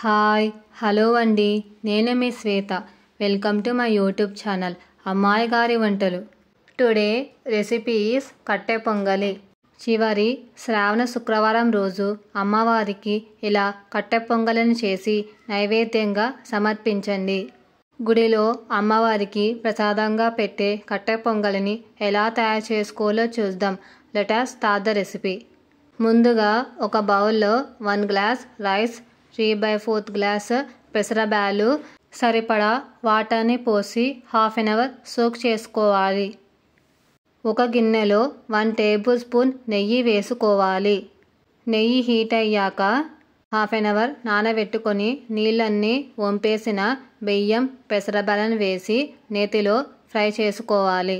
Hi hello అండి, నేను మీ Shweta. Welcome to my YouTube channel అమ్మాయి గారి వంటలు. టుడే రెసిపీ ఈస్ కట్టె పొంగలి. చివరి శ్రావణ శుక్రవారం రోజు అమ్మవారికి ఇలా కట్టె పొంగలిని చేసి నైవేద్యంగా సమర్పించండి. గుడిలో అమ్మవారికి ప్రసాదంగా పెట్టే కట్టె పొంగలిని ఎలా తయారు చేసుకోవాలో చూద్దాం. Let us start the recipe. ముందుగా ఒక బౌల్లో 1 గ్లాస్ రైస్, 3/4 గ్లాస్ పెసరబ్యాలు, సరిపడా వాటర్ని పోసి హాఫ్ అన్ అవర్ సోక్ చేసుకోవాలి. ఒక గిన్నెలో 1 టేబుల్ స్పూన్ నెయ్యి వేసుకోవాలి. నెయ్యి హీట్ అయ్యాక హాఫ్ అన్ అవర్ నానబెట్టుకొని నీళ్ళన్నీ వంపేసిన బియ్యం, పెసరబ్యాలను వేసి నేతిలో ఫ్రై చేసుకోవాలి.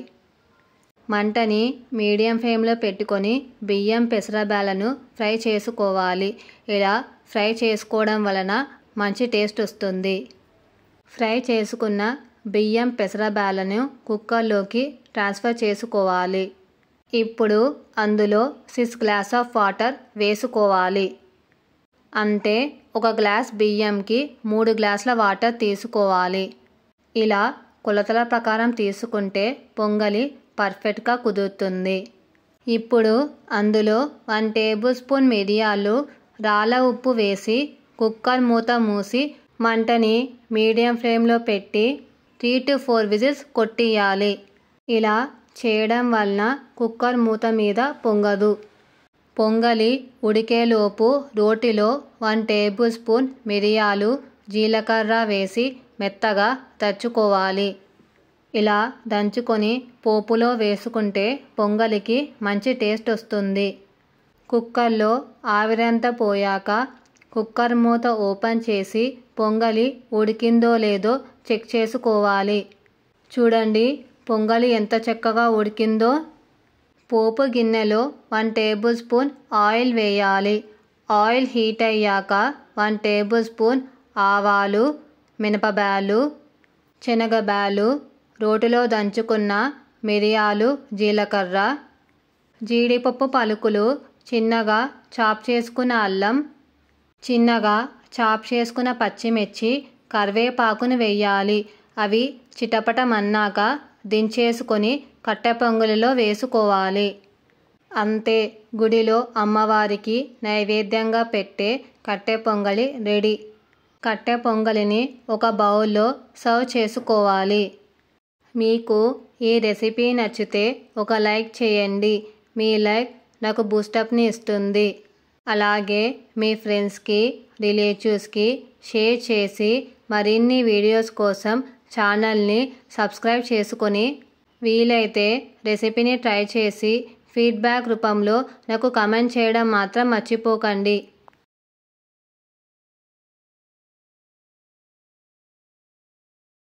మంటని మీడియం ఫ్లేమ్లో పెట్టుకొని బియ్యం, పెసరబ్యాలను ఫ్రై చేసుకోవాలి. ఇలా ఫ్రై చేసుకోవడం వలన మంచి టేస్ట్ వస్తుంది. ఫ్రై చేసుకున్న బియ్యం, పెసరబ్యాలను కుక్కర్లోకి ట్రాన్స్ఫర్ చేసుకోవాలి. ఇప్పుడు అందులో 6 గ్లాస్ ఆఫ్ వాటర్ వేసుకోవాలి. అంటే 1 గ్లాస్ బియ్యంకి 3 గ్లాసుల వాటర్ తీసుకోవాలి. ఇలా కొలతల ప్రకారం తీసుకుంటే పొంగలి పర్ఫెక్ట్గా కుదురుతుంది. ఇప్పుడు అందులో 1 టేబుల్ స్పూన్ మిరియాలు, రాళ్ళ ఉప్పు వేసి కుక్కర్ మూత మూసి మంటని మీడియం ఫ్లేమ్లో పెట్టి 3 to 4 విజిల్స్ కొట్టియాలి. ఇలా చేయడం వలన కుక్కర్ మూత మీద పొంగదు. పొంగలి ఉడికేలోపు రోటిలో 1 టేబుల్ స్పూన్ మిరియాలు, జీలకర్ర వేసి మెత్తగా దంచుకోవాలి. ఇలా దంచుకొని పోపులో వేసుకుంటే పొంగలికి మంచి టేస్ట్ వస్తుంది. కుక్కర్లో ఆవిరంతా పోయాక కుక్కర్ మూత ఓపెన్ చేసి పొంగలి ఉడికిందో లేదో చెక్ చేసుకోవాలి. చూడండి పొంగలి ఎంత చక్కగా ఉడికిందో. పోపు గిన్నెలో 1 టేబుల్ స్పూన్ ఆయిల్ వేయాలి. ఆయిల్ హీట్ అయ్యాక 1 టేబుల్ స్పూన్ ఆవాలు, మినపబ్యాలు, శనగబ్యాలు, రోటిలో దంచుకున్న మిరియాలు, జీలకర్ర, జీడిపప్పు పలుకులు, చిన్నగా చాప్ చేసుకున్న అల్లం, చిన్నగా చాప్ చేసుకున్న పచ్చిమిర్చి, కరివేపాకును వేయాలి. అవి చిటపటమన్నాక దించేసుకొని కట్టె పొంగలిలో వేసుకోవాలి. అంతే, గుడిలో అమ్మవారికి నైవేద్యంగా పెట్టే కట్టె పొంగలి రెడీ. కట్టె పొంగలిని ఒక బౌల్లో సర్వ్ చేసుకోవాలి. మీకు ఈ రెసిపీ నచ్చితే ఒక లైక్ చేయండి. మీ లైక్ నాకు బూస్టప్ని ఇస్తుంది. అలాగే మీ ఫ్రెండ్స్కి, రిలేటివ్స్కి షేర్ చేసి మరిన్ని వీడియోస్ కోసం ఛానల్ని సబ్స్క్రైబ్ చేసుకొని వీలైతే రెసిపీని ట్రై చేసి ఫీడ్బ్యాక్ రూపంలో నాకు కమెంట్ చేయడం మాత్రం మర్చిపోకండి.